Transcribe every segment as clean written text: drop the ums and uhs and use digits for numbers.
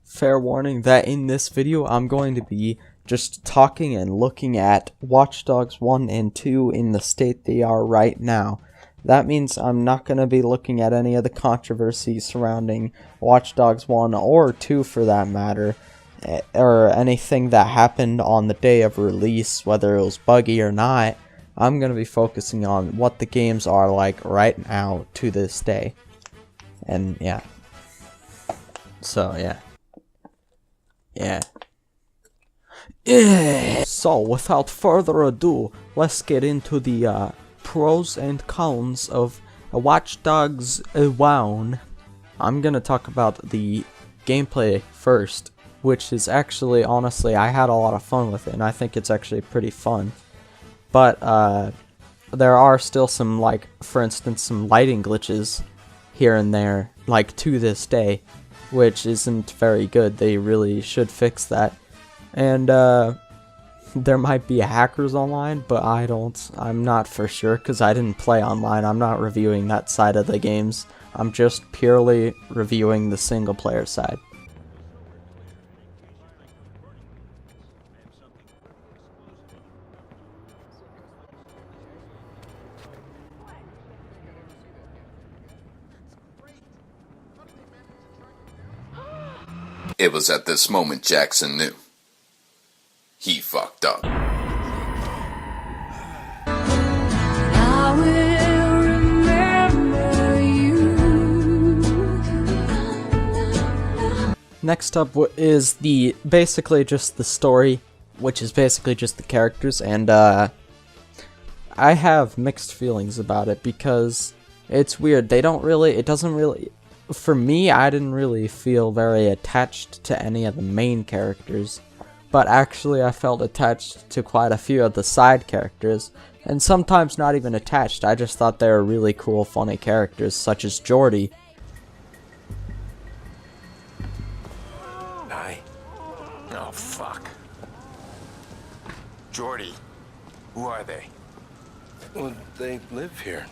Fair warning that in this video I'm going to be just talking and looking at Watch Dogs 1 and 2 in the state they are right now. That means I'm not going to be looking at any of the controversies surrounding Watch Dogs 1 or 2 for that matter, or anything that happened on the day of release, whether it was buggy or not. I'm going to be focusing on what the games are like right now to this day. And yeah. So yeah. So, without further ado, let's get into the pros and cons of Watch Dogs 1. I'm gonna talk about the gameplay first, which is actually, honestly, I had a lot of fun with it, and I think it's actually pretty fun. But, there are still some, like, for instance, some lighting glitches here and there, like, to this day, which isn't very good. They really should fix that. And there might be hackers online, but I'm not for sure because I didn't play online. I'm not reviewing that side of the games. I'm just purely reviewing the single player side. It was at this moment Jackson knew. He fucked up. I will remember you. Next up is basically just the story, which is basically just the characters, and I have mixed feelings about it because it's weird. It doesn't really, for me, I didn't really feel very attached to any of the main characters, but actually I felt attached to quite a few of the side characters, and sometimes not even attached. I just thought they were really cool, funny characters, such as Jordy. Hi. Oh, fuck. Jordy, who are they? Well, they live here.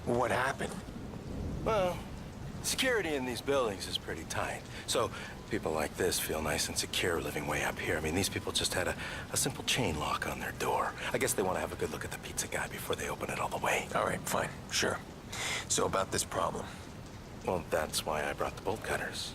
What happened? Well, security in these buildings is pretty tight. So people like this feel nice and secure living way up here. I mean, these people just had a simple chain lock on their door. I guess they want to have a good look at the pizza guy before they open it all the way. All right, fine, sure. So about this problem. Well, that's why I brought the bolt cutters.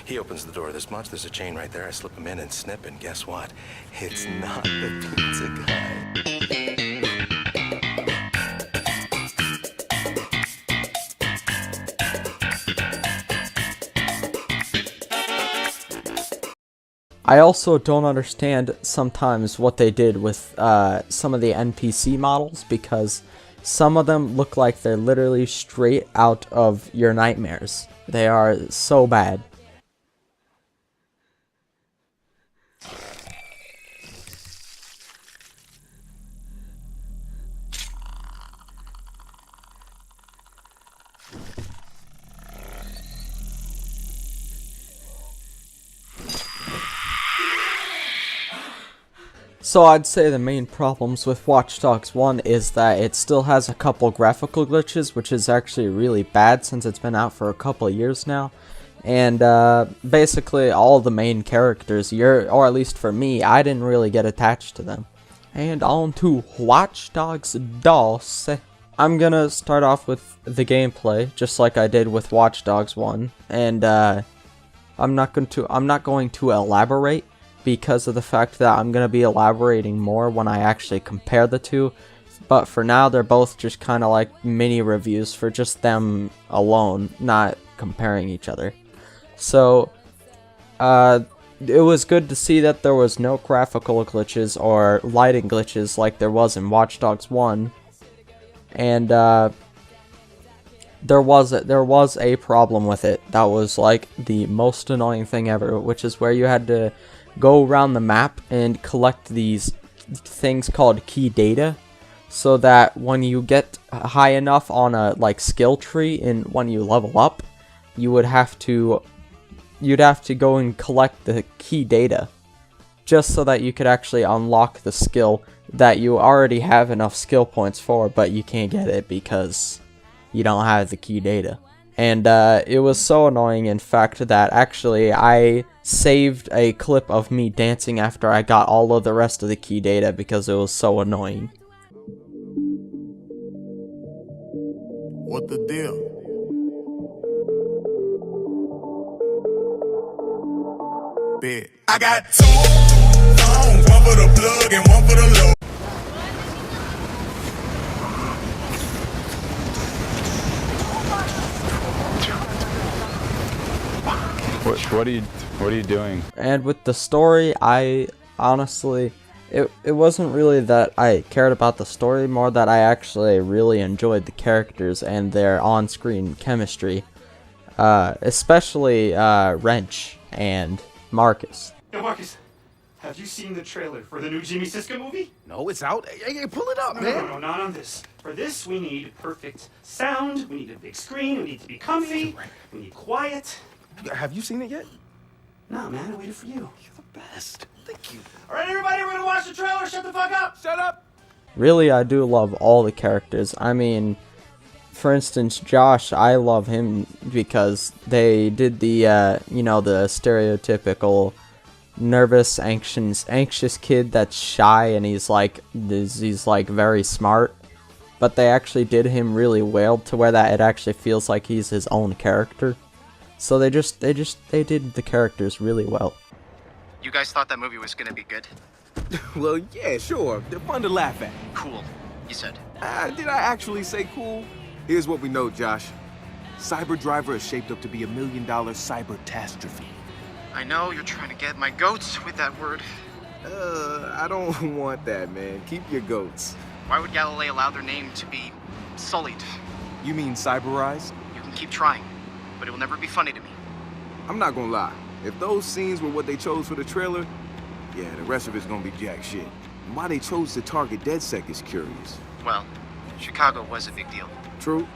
He opens the door this much, there's a chain right there. I slip him in and snip, and guess what? It's not the pizza guy. I also don't understand sometimes what they did with some of the NPC models, because some of them look like they're literally straight out of your nightmares. They are so bad. So I'd say the main problems with Watch Dogs 1 is that it still has a couple graphical glitches, which is actually really bad since it's been out for a couple of years now. And basically all the main characters, or at least for me, I didn't really get attached to them. And on to Watch Dogs 2. I'm gonna start off with the gameplay, just like I did with Watch Dogs 1, and I'm not going to elaborate, because of the fact that I'm going to be elaborating more when I actually compare the two, But for now, they're both just kind of like mini reviews for just them alone, not comparing each other. So, it was good to see that there was no graphical glitches or lighting glitches like there was in Watch Dogs 1. And, there was a problem with it. That was like the most annoying thing ever, which is where you had to go around the map and collect these things called key data, so that when you get high enough on a like skill tree and when you level up, you'd have to go and collect the key data just so that you could actually unlock the skill that you already have enough skill points for, but you can't get it because you don't have the key data. And it was so annoying, in fact, that actually I saved a clip of me dancing after I got all of the rest of the key data because it was so annoying. What the deal? Bet. I got two phones, one for the plug and one for the low. What are you doing? And with the story, I honestly, it wasn't really that I cared about the story, more that I actually really enjoyed the characters and their on-screen chemistry. Especially Wrench and Marcus. Yo, Marcus, have you seen the trailer for the new Jimmy Siska movie? No, it's out. Hey, pull it up, No, man. no, not on this. For this, we need perfect sound, we need a big screen, we need to be comfy, we need quiet. Have you seen it yet? No, man, I waited for you. You're the best. Thank you. All right, everybody, we're gonna watch the trailer. Shut the fuck up. Shut up. Really, I do love all the characters. I mean, for instance, Josh, I love him because they did the, you know, the stereotypical nervous, anxious kid that's shy and he's like very smart. But they actually did him really well to where that it actually feels like he's his own character. So they did the characters really well. You guys thought that movie was gonna be good? Well, yeah, sure. They're fun to laugh at. Cool, you said. Did I actually say cool? Here's what we know, Josh. Cyber Driver is shaped up to be $1 million cyber-tastrophe. I know you're trying to get my goats with that word. I don't want that, man. Keep your goats. Why would Galilei allow their name to be sullied? You mean cyberized? You can keep trying, but it will never be funny to me. I'm not gonna lie. If those scenes were what they chose for the trailer, yeah, the rest of it's gonna be jack shit. And why they chose to target DedSec is curious. Well, Chicago was a big deal. True.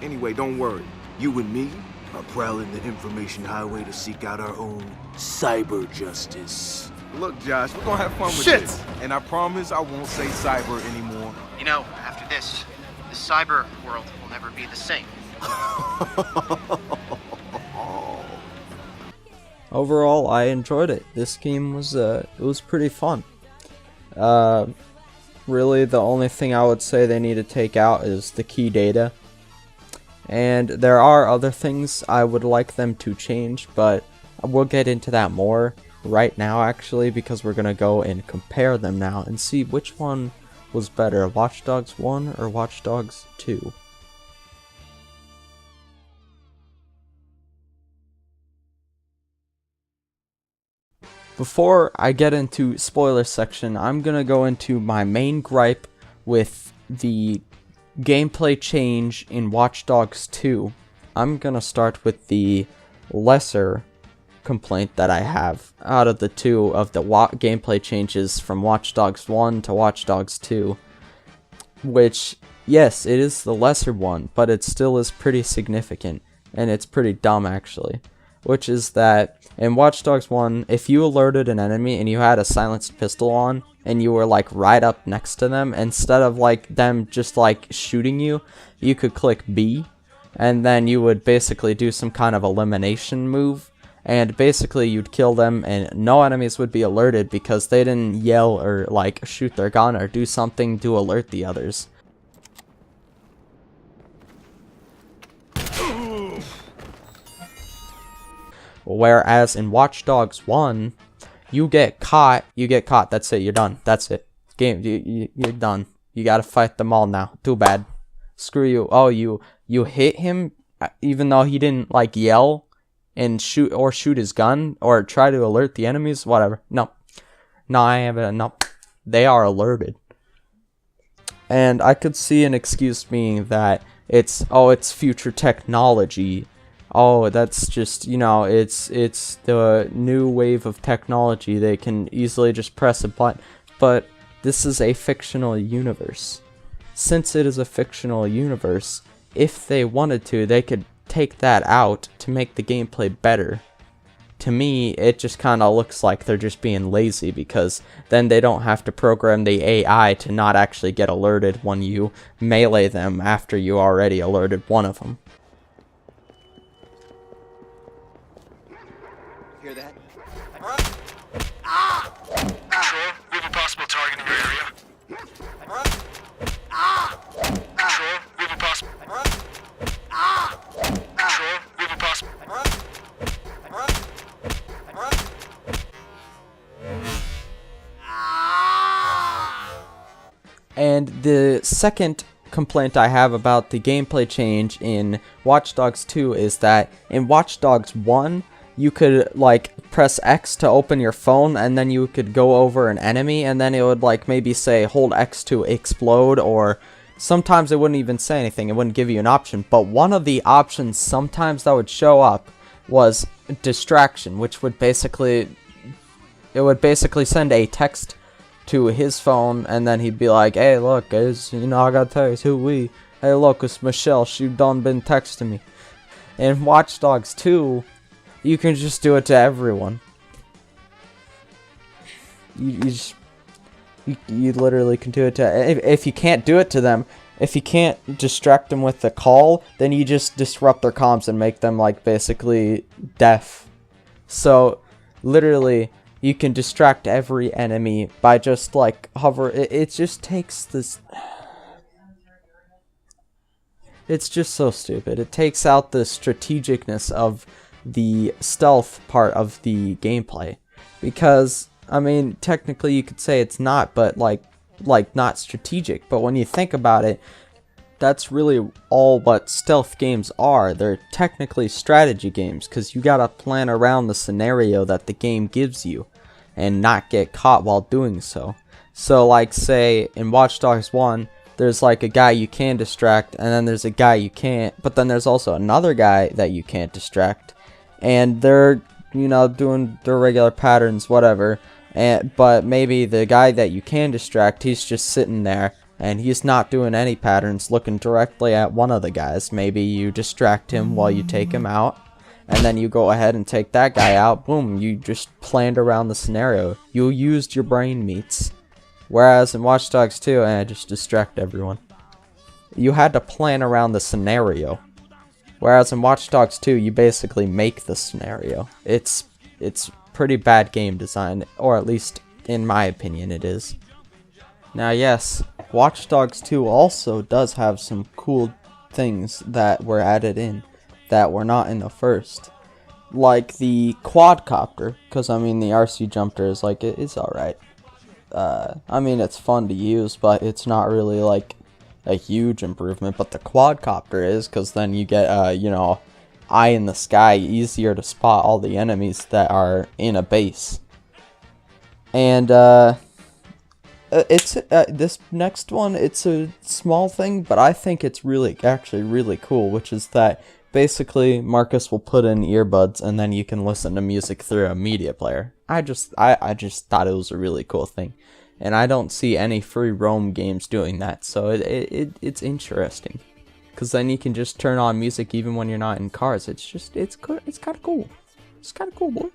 Anyway, don't worry. You and me are prowling the information highway to seek out our own cyber justice. Look, Josh, we're gonna have fun with this. And I promise I won't say cyber anymore. You know, after this, the cyber world will never be the same. Overall, I enjoyed it. This game was it was pretty fun. Really, the only thing I would say they need to take out is the key data. And there are other things I would like them to change, but we'll get into that more right now, actually, because we're gonna go and compare them now and see which one was better, Watch Dogs 1 or Watch Dogs 2. Before I get into spoiler section, I'm gonna go into my main gripe with the gameplay change in Watch Dogs 2. I'm gonna start with the lesser complaint that I have out of the two of the gameplay changes from Watch Dogs 1 to Watch Dogs 2. Which, yes, it is the lesser one, but it still is pretty significant, and it's pretty dumb actually. Which is that in Watch Dogs 1, if you alerted an enemy and you had a silenced pistol on, and you were like right up next to them, instead of like them just like shooting you, you could click B, and then you would basically do some kind of elimination move, and basically you'd kill them and no enemies would be alerted because they didn't yell or like shoot their gun or do something to alert the others. Whereas in Watch Dogs 1, you get caught, that's it, you're done, that's it. Game, you're done. You gotta fight them all now. Too bad. Screw you. Oh, you hit him even though he didn't like yell and shoot his gun or try to alert the enemies. Whatever. No, I haven't. No, they are alerted. And I could see an excuse being that it's future technology. Oh, that's just, it's the new wave of technology. They can easily just press a button. But this is a fictional universe. Since it is a fictional universe, if they wanted to, they could take that out to make the gameplay better. To me, it just kind of looks like they're just being lazy, because then they don't have to program the AI to not actually get alerted when you melee them after you already alerted one of them. Hear that? Control, we have a possible target in your area. Control, we have a possible. Control, we have a possible. And the second complaint I have about the gameplay change in Watch Dogs 2 is that in Watch Dogs 1, you could like press X to open your phone, and then you could go over an enemy, and then it would like maybe say hold X to explode, or sometimes it wouldn't even say anything. It wouldn't give you an option. But one of the options sometimes that would show up was distraction, which would basically send a text to his phone, and then he'd be like, hey look guys, I gotta tell you, it's who we. Hey look, it's Michelle, she done been texting me. In Watch Dogs 2, you can just do it to everyone. You literally can do it to, if you can't do it to them, if you can't distract them with the call, then you just disrupt their comms and make them like basically deaf. So literally you can distract every enemy by just like hover. It just takes this. It's just so stupid. It takes out the strategicness of the stealth part of the gameplay, because I mean technically you could say it's not, but like not strategic. But when you think about it, that's really all what stealth games are. They're technically strategy games, because you gotta plan around the scenario that the game gives you and not get caught while doing so. So like say in Watch Dogs 1, there's like a guy you can distract, and then there's a guy you can't, but then there's also another guy that you can't distract, and they're doing their regular patterns, whatever, but maybe the guy that you can distract, he's just sitting there and he's not doing any patterns, looking directly at one of the guys. Maybe you distract him while you take him out, and then you go ahead and take that guy out. Boom, you just planned around the scenario. You used your brain meats. Whereas in Watch Dogs 2, just distract everyone. You had to plan around the scenario. Whereas in Watch Dogs 2, you basically make the scenario. It's pretty bad game design, or at least in my opinion it is. Now yes, Watch Dogs 2 also does have some cool things that were added in that were not in the first. Like the quadcopter, because I mean the RC jumper is like, it's alright. I mean it's fun to use, but it's not really like a huge improvement. But the quadcopter is, because then you get eye in the sky, easier to spot all the enemies that are in a base. And it's this next one, it's a small thing, but I think it's actually really cool, which is that basically Marcus will put in earbuds and then you can listen to music through a media player. I just thought it was a really cool thing, and I don't see any free roam games doing that, so it's interesting, because then you can just turn on music even when you're not in cars. It's kind of cool. It's kind of cool, boy.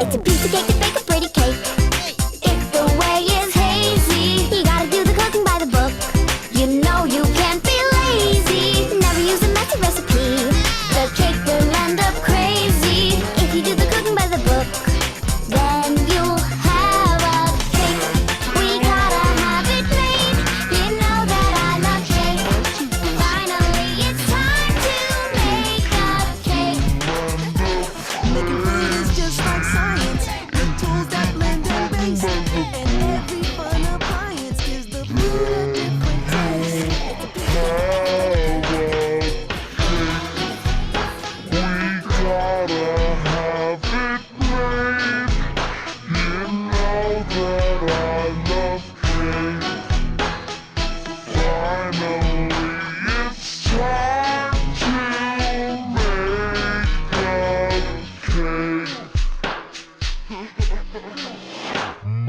It's a piece of cake to bake a pretty cake. If the way is hazy, you gotta do the cooking by the book. You know you can't be lazy. Never use a messy recipe. The cake will end up crazy. If you do the cooking by the book, then you'll have a cake. We gotta have it made. You know that I love cake. Finally, it's time to make a cake.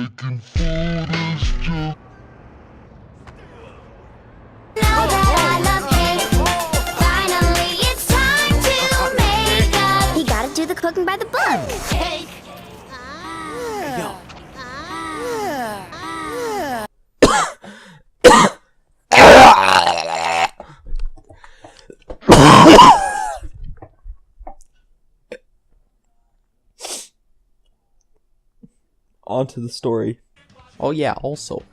Now that I love cake, finally it's time to make up. You gotta do the cooking by the book. Cake. On to the story. Oh yeah, also.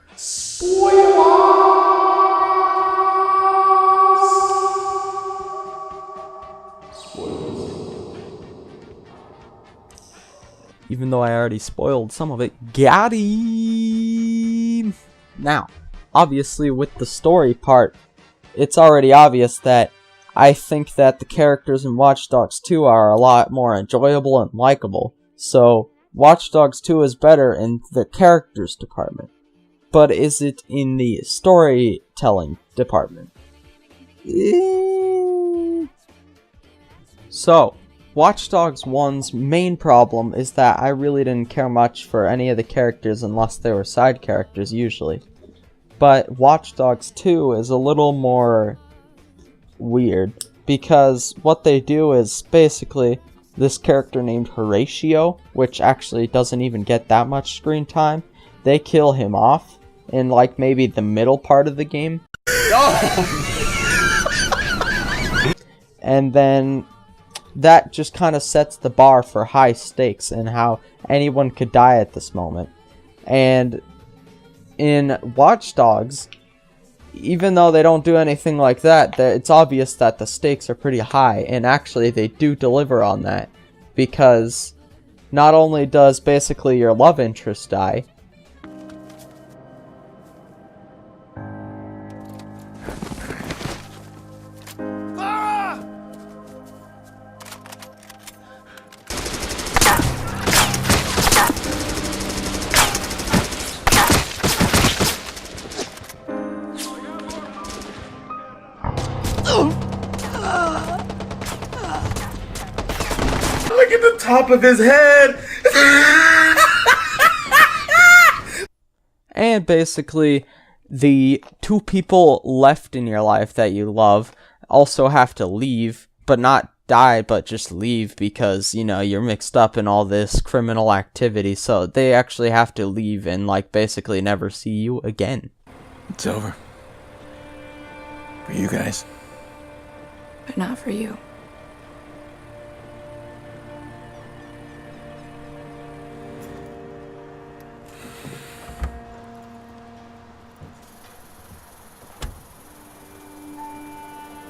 Even though I already spoiled some of it. Got him! Now, obviously with the story part, it's already obvious that I think that the characters in Watch Dogs 2 are a lot more enjoyable and likable. So, Watch Dogs 2 is better in the characters department. But is it in the storytelling department? So, Watch Dogs 1's main problem is that I really didn't care much for any of the characters unless they were side characters usually. But Watch Dogs 2 is a little more weird, because what they do is basically this character named Horatio, which actually doesn't even get that much screen time, they kill him off in like maybe the middle part of the game. And then that just kind of sets the bar for high stakes and how anyone could die at this moment. And in Watch Dogs, even though they don't do anything like that, it's obvious that the stakes are pretty high, and actually they do deliver on that, because not only does basically your love interest die, Look at the top of his head! and basically the two people left in your life that you love also have to leave, but not die, but just leave because, you know, you're mixed up in all this criminal activity, so they actually have to leave and, like, basically never see you again. It's over. For you guys. But not for you.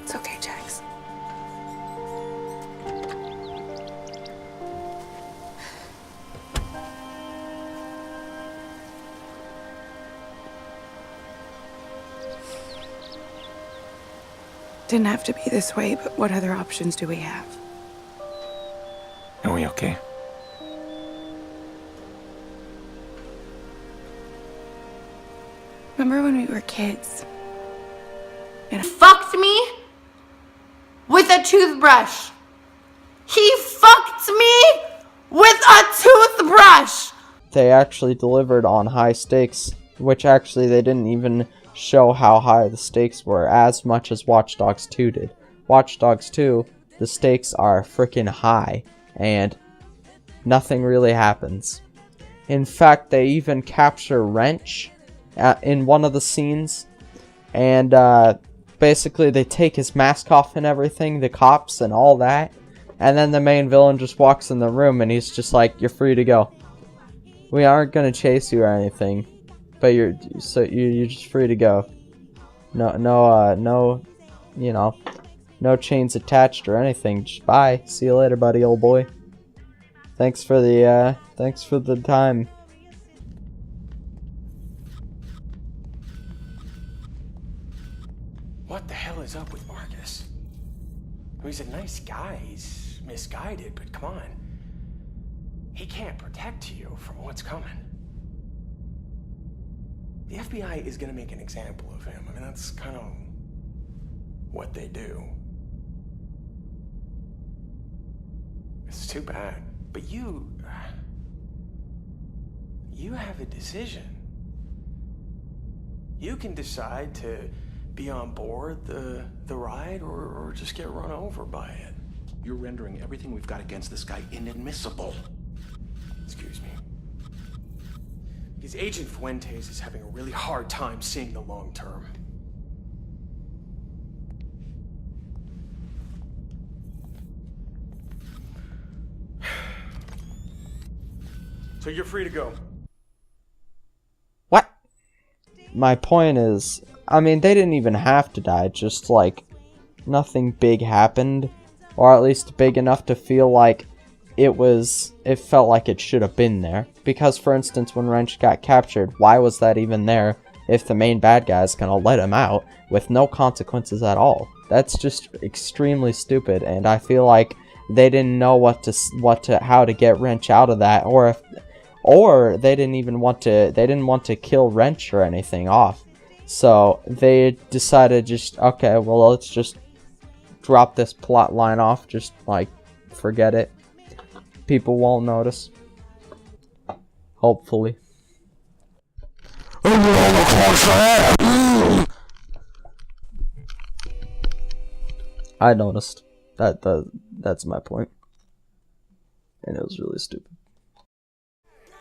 It's okay, Jax. Didn't have to be this way, but what other options do we have? Are we okay? Remember when we were kids? And Fucked me with a toothbrush. He fucked me with a toothbrush. They actually delivered on high stakes, which actually they didn't even show how high the stakes were as much as Watch Dogs 2 did. Watch Dogs 2, the stakes are freaking high, and nothing really happens. In fact, they even capture Wrench in one of the scenes, and basically they take his mask off and everything, the cops and all that, and then the main villain just walks in the room and he's just like, "You're free to go. We aren't gonna chase you or anything, but you're just free to go. No, you know, no chains attached or anything. Just bye. See you later, buddy, old boy. Thanks for the time." What the hell is up with Marcus? He's a nice guy. He's misguided, but come on. He can't protect you from what's coming. The FBI is gonna make an example of him. I mean, that's kind of what they do. It's too bad. But you you have a decision. You can decide to be on board the ride or just get run over by it. You're rendering everything we've got against this guy inadmissible. Excuse me. Because Agent Fuentes is having a really hard time seeing the long term. So you're free to go. What? My point is, I mean, they didn't even have to die, just like nothing big happened, or at least big enough to feel like it felt like it should have been there. Because, for instance, when Wrench got captured, why was that even there if the main bad guy is gonna let him out with no consequences at all? That's just extremely stupid, and I feel like they didn't know how to get Wrench out of that, or they didn't want to kill Wrench or anything off. So they decided okay, well, let's just drop this plot line off, just like forget it. People won't notice. Hopefully. I noticed. That's my point. And it was really stupid.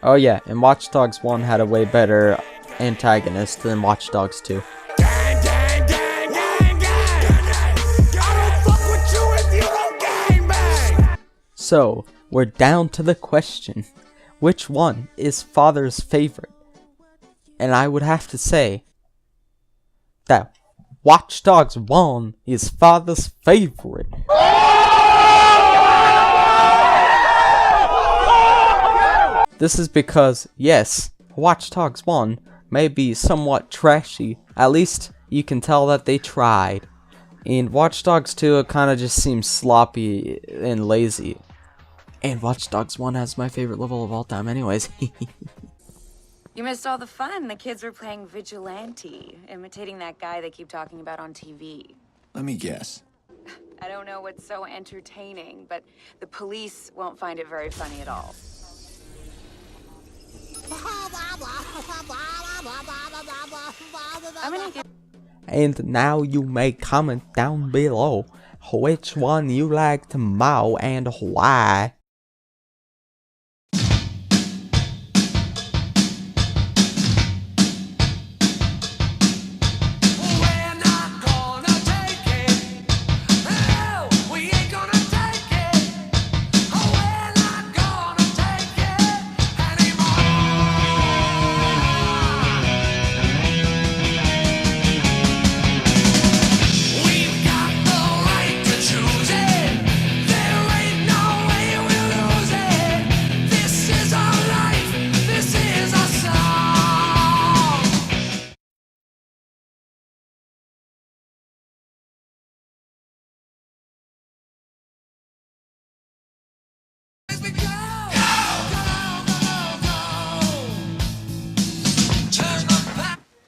Oh yeah, and Watch Dogs 1 had a way better antagonist than Watch Dogs 2. So, we're down to the question, which one is father's favorite? And I would have to say that Watch Dogs 1 is father's favorite. This is because, yes, Watch Dogs 1 may be somewhat trashy. At least you can tell that they tried. And Watch Dogs 2, it kind of just seems sloppy and lazy. And Watch Dogs 1 has my favorite level of all time anyways. You missed all the fun. The kids were playing Vigilante, imitating that guy they keep talking about on TV. Let me guess. I don't know what's so entertaining, but the police won't find it very funny at all. And now you may comment down below which one you liked more and why.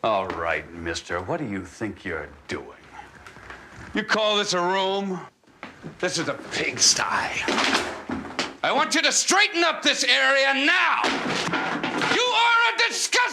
All right, mister, what do you think you're doing? You call this a room? This is a pigsty. I want you to straighten up this area now! You are a disgusting